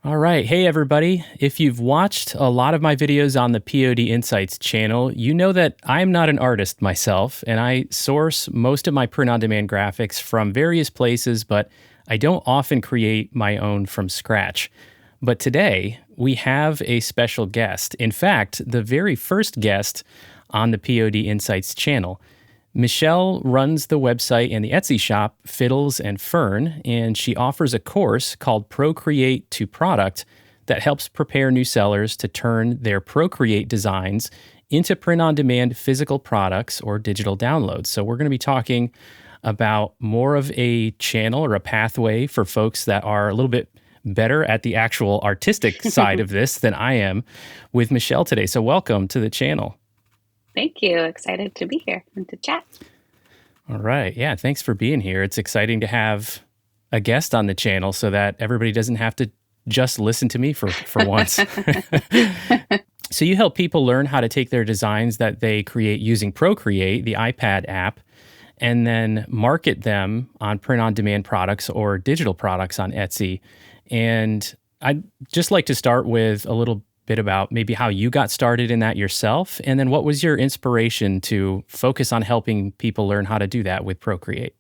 All right. Hey, everybody. If you've watched a lot of my videos on the POD Insights channel, you know that I'm not an artist myself, and I source most of my print on demand graphics from various places, but I don't often create my own from scratch. But today, we have a special guest. In fact, the very first guest on the POD Insights channel. Michelle runs the website and the Etsy shop Fiddles and Fern, and she offers a course called Procreate to Product that helps prepare new sellers to turn their Procreate designs into print-on-demand physical products or digital downloads. So we're going to be talking about more of a channel or a pathway for folks that are a little bit better at the actual artistic side of this than I am with Michelle today. So welcome to the channel. Thank you. Excited to be here and to chat. All right. Yeah. Thanks for being here. It's exciting to have a guest on the channel so that everybody doesn't have to just listen to me for once. So you help people learn how to take their designs that they create using Procreate, the iPad app, and then market them on print-on-demand products or digital products on Etsy. And I'd just like to start with a little bit about maybe how you got started in that yourself, and then what was your inspiration to focus on helping people learn how to do that with Procreate?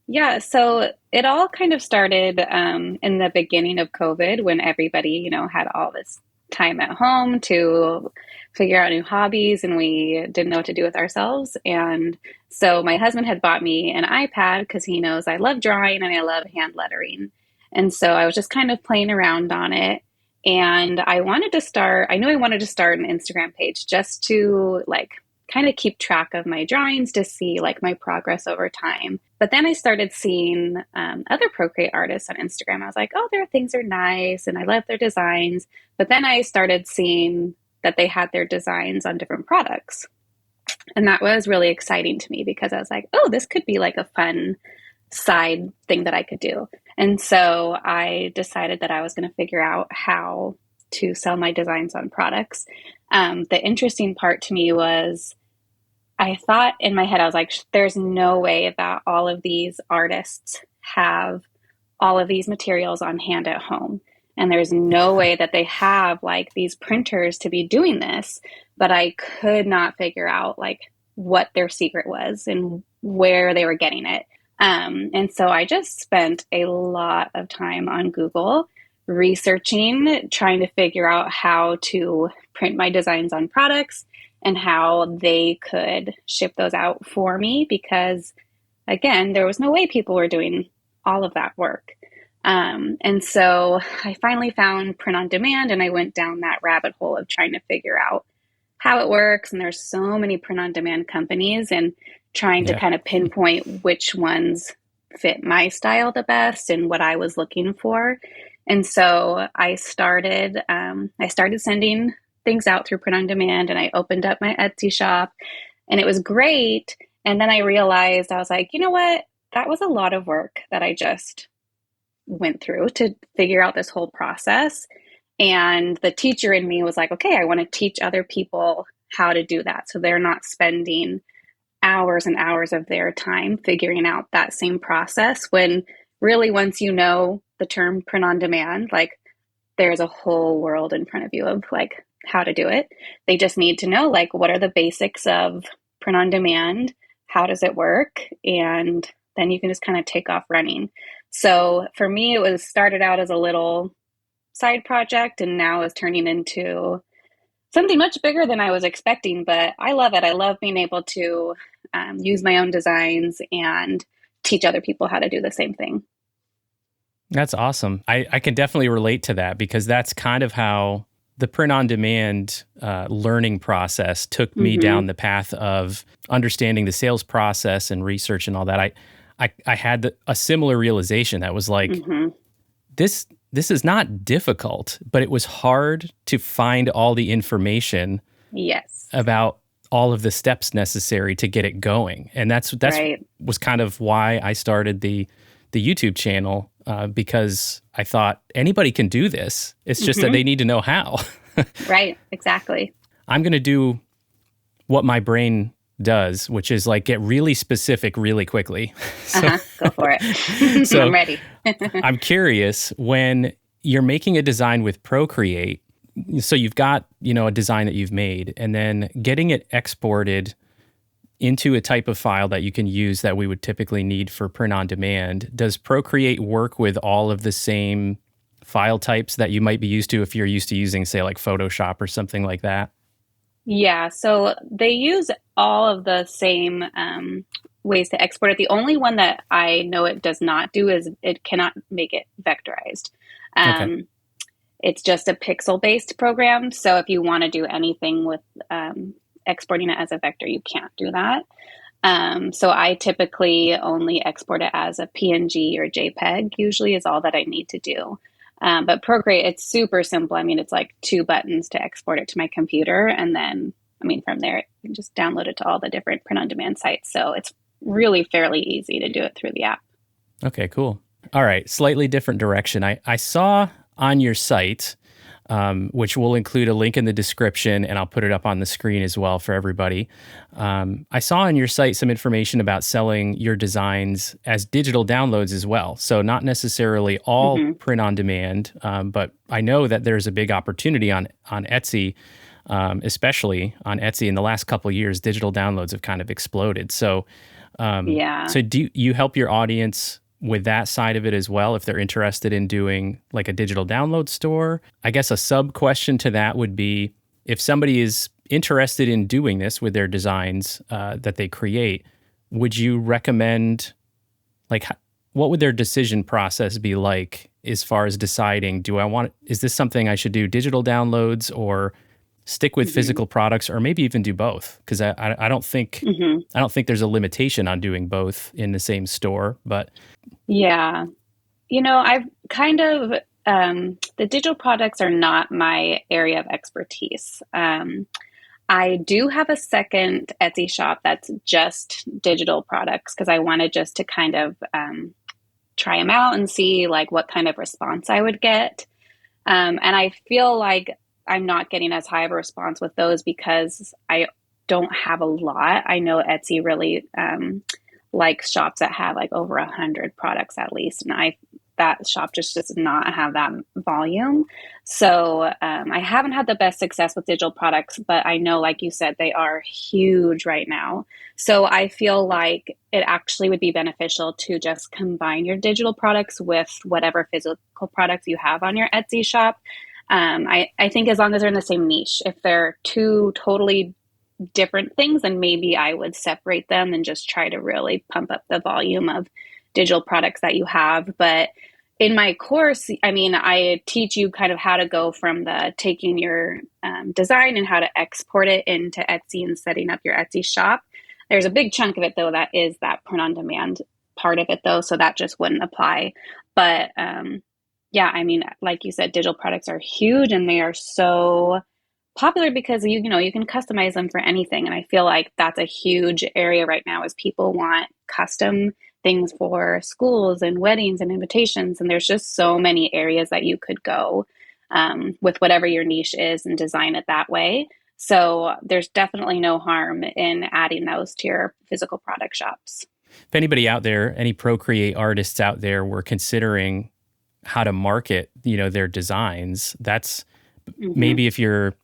Yeah, so it all kind of started in the beginning of COVID when everybody, had all this time at home to figure out new hobbies and we didn't know what to do with ourselves. And so my husband had bought me an iPad because he knows I love drawing and I love hand lettering. And so I was just kind of playing around on it. And I knew I wanted to start an Instagram page just to kind of keep track of my drawings to see my progress over time. But then I started seeing other Procreate artists on Instagram. I was like, oh, their things are nice and I love their designs. But then I started seeing that they had their designs on different products. And that was really exciting to me because I was like, oh, this could be like a fun side thing that I could do. And so I decided that I was going to figure out how to sell my designs on products. The interesting part to me was I thought in my head, I was like, there's no way that all of these artists have all of these materials on hand at home. And there's no way that they have these printers to be doing this. But I could not figure out what their secret was and where they were getting it. And so I just spent a lot of time on Google researching, trying to figure out how to print my designs on products and how they could ship those out for me. Because again, there was no way people were doing all of that work. And so I finally found print on demand and I went down that rabbit hole of trying to figure out how it works. And there's so many print on demand companies and trying to kind of pinpoint which ones fit my style the best and what I was looking for. And so I started sending things out through print on demand and I opened up my Etsy shop and it was great. And then I realized I was like, you know what? That was a lot of work that I just went through to figure out this whole process. And the teacher in me was like, okay, I want to teach other people how to do that. So they're not spending hours and hours of their time figuring out that same process when really once you know the term print on demand, there's a whole world in front of you of how to do it. They just need to know what are the basics of print on demand, how does it work, and then you can just kind of take off running. So for me, it was started out as a little side project and now is turning into something much bigger than I was expecting, but I love it. I love being able to use my own designs and teach other people how to do the same thing. That's awesome. I can definitely relate to that because that's kind of how the print-on-demand learning process took me down the path of understanding the sales process and research and all that. I had a similar realization that was this is not difficult, but it was hard to find all the information about all of the steps necessary to get it going. And that's right. Was kind of why I started the YouTube channel because I thought anybody can do this. It's just that they need to know how. Right, exactly. I'm going to do what my brain does, which is get really specific really quickly. Go for it. So I'm ready. I'm curious, when you're making a design with Procreate. So you've got, a design that you've made, and then getting it exported into a type of file that you can use that we would typically need for print on demand. Does Procreate work with all of the same file types that you might be used to if you're used to using, say, like Photoshop or something like that? Yeah, so they use all of the same ways to export it. The only one that I know it does not do is it cannot make it vectorized. Okay. Um, it's just a pixel-based program. So if you want to do anything with exporting it as a vector, you can't do that. So I typically only export it as a PNG or JPEG, usually is all that I need to do. But Procreate, it's super simple. I mean, it's like two buttons to export it to my computer. And then, I mean, from there, you can just download it to all the different print on demand sites. So it's really fairly easy to do it through the app. Okay, cool. All right, slightly different direction. I saw on your site, which we'll include a link in the description, and I'll put it up on the screen as well for everybody. I saw on your site some information about selling your designs as digital downloads as well. So not necessarily all Hmm. print on demand, but I know that there's a big opportunity on Etsy, especially on Etsy. In the last couple of years, digital downloads have kind of exploded. So, Yeah. so do you help your audience with that side of it as well if they're interested in doing like a digital download store? I guess a sub question to that would be, if somebody is interested in doing this with their designs that they create, would you recommend, like, what would their decision process be like as far as deciding, is this something I should do digital downloads or stick with Hmm. physical products, or maybe even do both? Because I don't think Hmm. I don't think there's a limitation on doing both in the same store, but Yeah. I've kind of, the digital products are not my area of expertise. I do have a second Etsy shop that's just digital products because I wanted just to kind of try them out and see like what kind of response I would get. And I feel like I'm not getting as high of a response with those because I don't have a lot. I know Etsy really likes shops that have like over 100 products at least, and I that shop just does not have that volume. So I haven't had the best success with digital products, but I know, like you said, they are huge right now. So I feel like it actually would be beneficial to just combine your digital products with whatever physical products you have on your Etsy shop. I think as long as they're in the same niche, if they're two totally different things, then maybe I would separate them and just try to really pump up the volume of digital products that you have. But in my course, I mean, I teach you kind of how to go from the taking your design and how to export it into Etsy and setting up your Etsy shop. There's a big chunk of it, though, that is that print on demand part of it, though. So that just wouldn't apply. But yeah, I mean, like you said, digital products are huge and they are so popular because you can customize them for anything. And I feel like that's a huge area right now is people want custom things for schools and weddings and invitations, and there's just so many areas that you could go with whatever your niche is and design it that way. So there's definitely no harm in adding those to your physical product shops. if anybody out there, any Procreate artists out there were considering how to market, their designs, that's Hmm. maybe if you're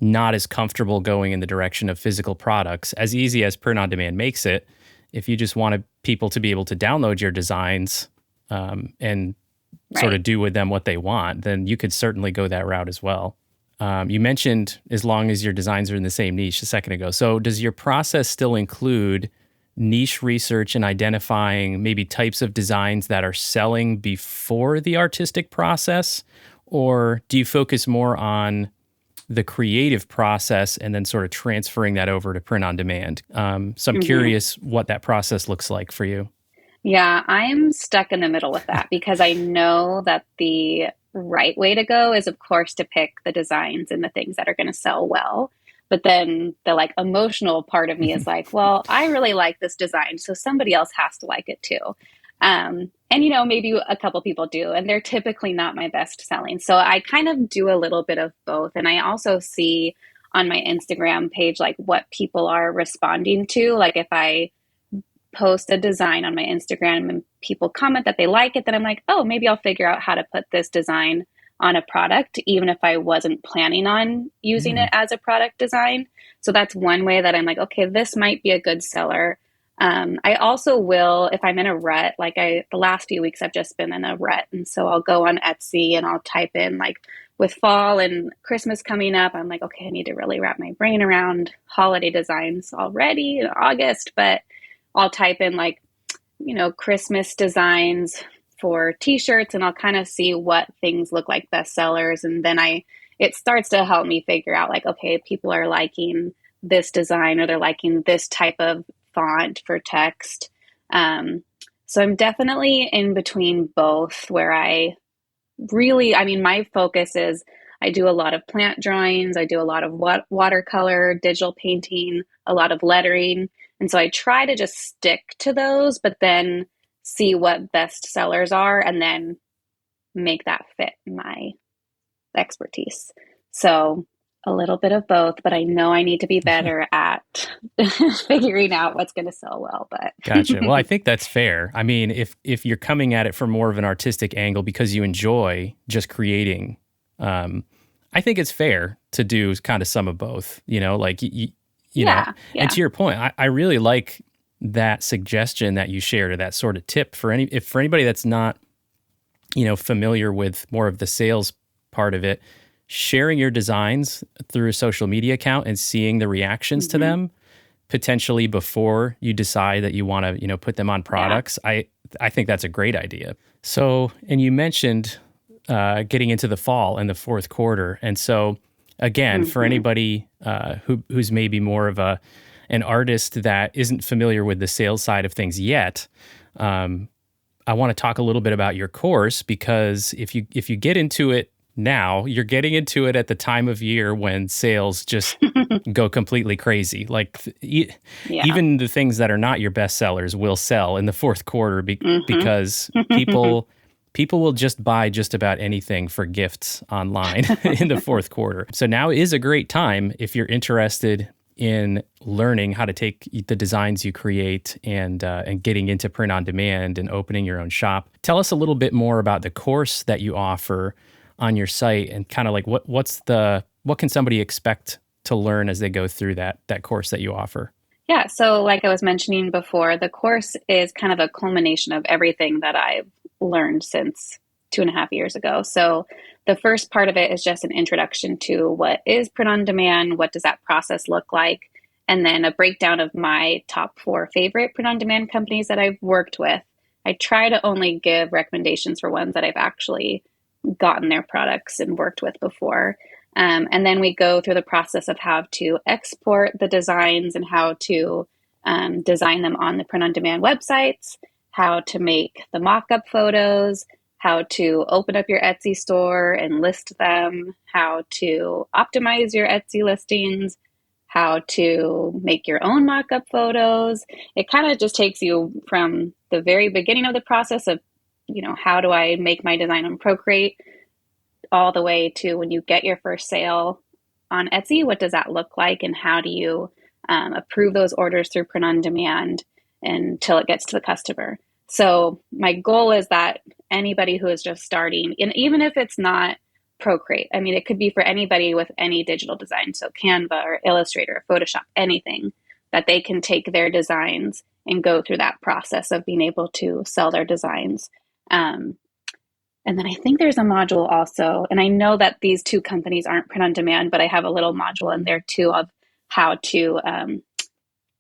not as comfortable going in the direction of physical products, as easy as print on demand makes it, if you just wanted people to be able to download your designs and sort Right. of do with them what they want, then you could certainly go that route as well. You mentioned as long as your designs are in the same niche a second ago. So does your process still include niche research and identifying maybe types of designs that are selling before the artistic process? Or do you focus more on the creative process and then sort of transferring that over to print on demand? So I'm Hmm. curious what that process looks like for you. Yeah, I'm stuck in the middle with that because I know that the right way to go is, of course, to pick the designs and the things that are going to sell well. But then the like emotional part of me is like, well, I really like this design, so somebody else has to like it too. And maybe a couple people do, and they're typically not my best selling. So I kind of do a little bit of both. And I also see on my Instagram page like what people are responding to. Like if I post a design on my Instagram and people comment that they like it, then I'm like, oh, maybe I'll figure out how to put this design on a product, even if I wasn't planning on using it as a product design. So that's one way that I'm like, okay, this might be a good seller. I also will, if I'm in a rut, like the last few weeks I've just been in a rut. And so I'll go on Etsy and I'll type in like with fall and Christmas coming up, I'm like, okay, I need to really wrap my brain around holiday designs already in August, but I'll type in like, Christmas designs for t-shirts and I'll kind of see what things look like bestsellers. And then it starts to help me figure out like, okay, people are liking this design or they're liking this type of font for text. So I'm definitely in between both where my focus is I do a lot of plant drawings. I do a lot of watercolor, digital painting, a lot of lettering. And so I try to just stick to those, but then see what best sellers are and then make that fit my expertise. So a little bit of both, but I know I need to be better at figuring out what's going to sell well. But Gotcha. Well, I think that's fair. I mean, if you're coming at it from more of an artistic angle because you enjoy just creating, I think it's fair to do kind of some of both. Like you know. And to your point, I really like that suggestion that you shared, or that sort of tip for anybody that's not, familiar with more of the sales part of it. Sharing your designs through a social media account and seeing the reactions to them potentially before you decide that you want to, put them on products. I think that's a great idea. So, and you mentioned getting into the fall and the fourth quarter. And so again, for anybody who's maybe more of an artist that isn't familiar with the sales side of things yet, I want to talk a little bit about your course, because if you get into it now, you're getting into it at the time of year when sales just go completely crazy. Like even the things that are not your best sellers will sell in the fourth quarter because people will just buy just about anything for gifts online in the fourth quarter. So now is a great time if you're interested in learning how to take the designs you create and getting into print on demand and opening your own shop. Tell us a little bit more about the course that you offer on your site, and kind of like what can somebody expect to learn as they go through that course that you offer? Yeah, so like I was mentioning before, the course is kind of a culmination of everything that I've learned since 2.5 years ago. So the first part of it is just an introduction to what is print on demand, what does that process look like, and then a breakdown of my top 4 favorite print on demand companies that I've worked with. I try to only give recommendations for ones that I've actually gotten their products and worked with before. And then we go through the process of how to export the designs and how to design them on the print on demand websites, how to make the mock-up photos, how to open up your Etsy store and list them, how to optimize your Etsy listings, how to make your own mock-up photos. It kind of just takes you from the very beginning of the process of, how do I make my design on Procreate, all the way to when you get your first sale on Etsy, what does that look like? And how do you approve those orders through print on demand until it gets to the customer? So my goal is that anybody who is just starting, and even if it's not Procreate, I mean, it could be for anybody with any digital design, so Canva or Illustrator or Photoshop, anything, that they can take their designs and go through that process of being able to sell their designs. And then I think there's a module also, and I know that these 2 companies aren't print on demand, but I have a little module in there too of how to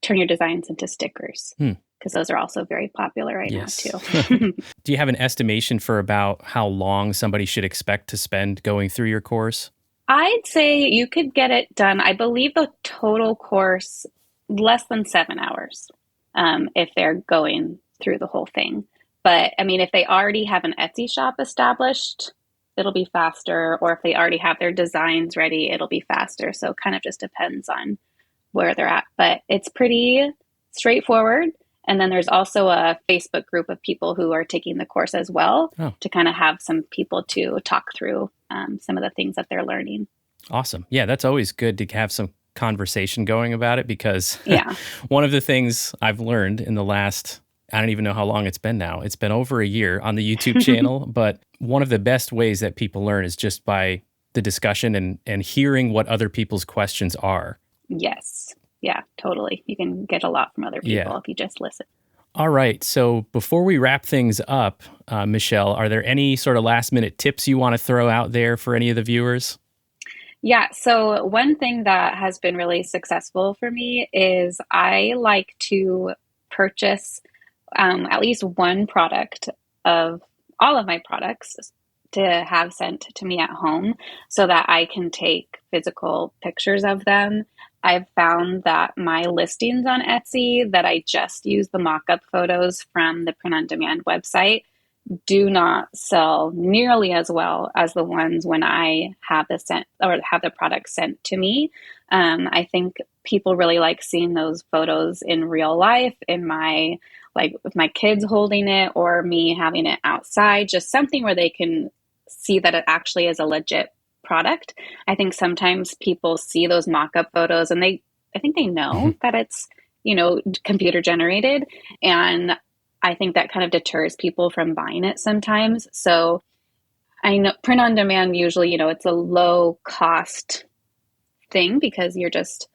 turn your designs into stickers, because those are also very popular right now too. Do you have an estimation for about how long somebody should expect to spend going through your course? I'd say you could get it done. I believe the total course, less than 7 hours, if they're going through the whole thing. But I mean, if they already have an Etsy shop established, it'll be faster. Or if they already have their designs ready, it'll be faster. So it kind of just depends on where they're at. But it's pretty straightforward. And then there's also a Facebook group of people who are taking the course as well to kind of have some people to talk through some of the things that they're learning. Awesome. Yeah, that's always good to have some conversation going about it, because one of the things I've learned in the last I don't even know how long it's been now. It's been over a year on the YouTube channel, but one of the best ways that people learn is just by the discussion and hearing what other people's questions are. Yes. Yeah, totally. You can get a lot from other Yeah. people if you just listen. All right. So before we wrap things up, Michelle, are there any sort of last minute tips you want to throw out there for any of the viewers? Yeah, so one thing that has been really successful for me is I like to purchase at least one product of all of my products to have sent to me at home so that I can take physical pictures of them. I've found that my listings on Etsy that I just use the mock-up photos from the print on demand website do not sell nearly as well as the ones when I have the sent or have the product sent to me. I think people really like seeing those photos in real life, in my like with my kids holding it or me having it outside, just something where they can see that it actually is a legit product. I think sometimes people see those mock-up photos and I think they know that it's, computer generated. And I think that kind of deters people from buying it sometimes. So I know print on demand usually, it's a low cost thing because you're just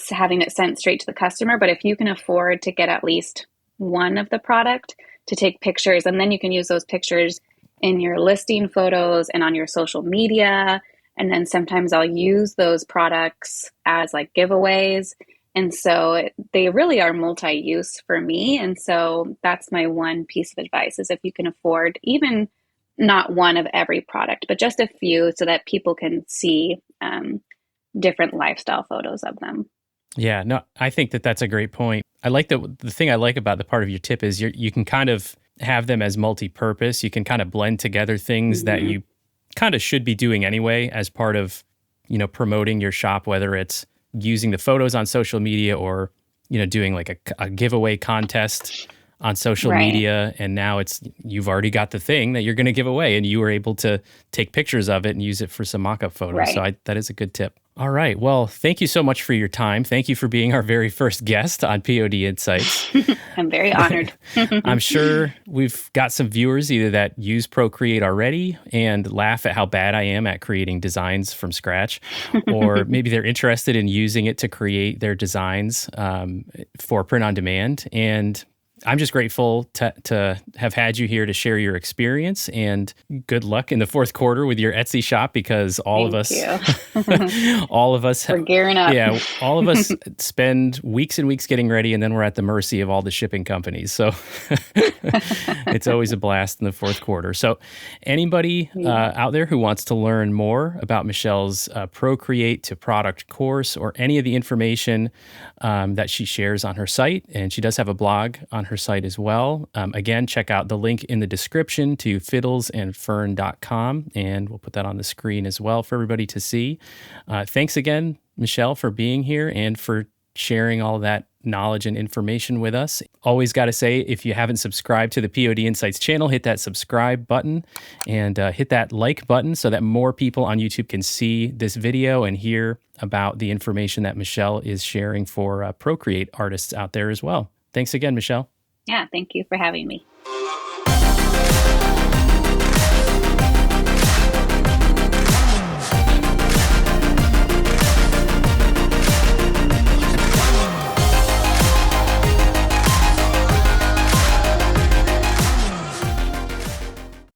having it sent straight to the customer. But if you can afford to get at least one of the product to take pictures, and then you can use those pictures in your listing photos and on your social media. And then sometimes I'll use those products as like giveaways. And so they really are multi-use for me. And so that's my one piece of advice is if you can afford even not one of every product, but just a few so that people can see different lifestyle photos of them. Yeah, no, I think that that's a great point. I like the thing I like about the part of your tip is you can kind of have them as multi-purpose. You can kind of blend together things that you kind of should be doing anyway as part of, promoting your shop, whether it's using the photos on social media or, doing like a giveaway contest on social Right. media. And now you've already got the thing that you're going to give away and you were able to take pictures of it and use it for some mock-up photos. Right. So that is a good tip. All right. Well, thank you so much for your time. Thank you for being our very first guest on POD Insights. I'm very honored. I'm sure we've got some viewers either that use Procreate already and laugh at how bad I am at creating designs from scratch, or maybe they're interested in using it to create their designs for print on demand. And I'm just grateful to have had you here to share your experience, and good luck in the fourth quarter with your Etsy shop because all of us, We're gearing up. yeah, all of us spend weeks and weeks getting ready, and then we're at the mercy of all the shipping companies. So it's always a blast in the fourth quarter. So anybody out there who wants to learn more about Michelle's Procreate to product course or any of the information that she shares on her site, and she does have a blog on her site as well. Again, check out the link in the description to fiddlesandfern.com, and we'll put that on the screen as well for everybody to see. Thanks again, Michelle, for being here and for sharing all that knowledge and information with us. Always got to say, if you haven't subscribed to the POD Insights channel, hit that subscribe button and hit that like button so that more people on YouTube can see this video and hear about the information that Michelle is sharing for Procreate artists out there as well. Thanks again, Michelle. Yeah, thank you for having me.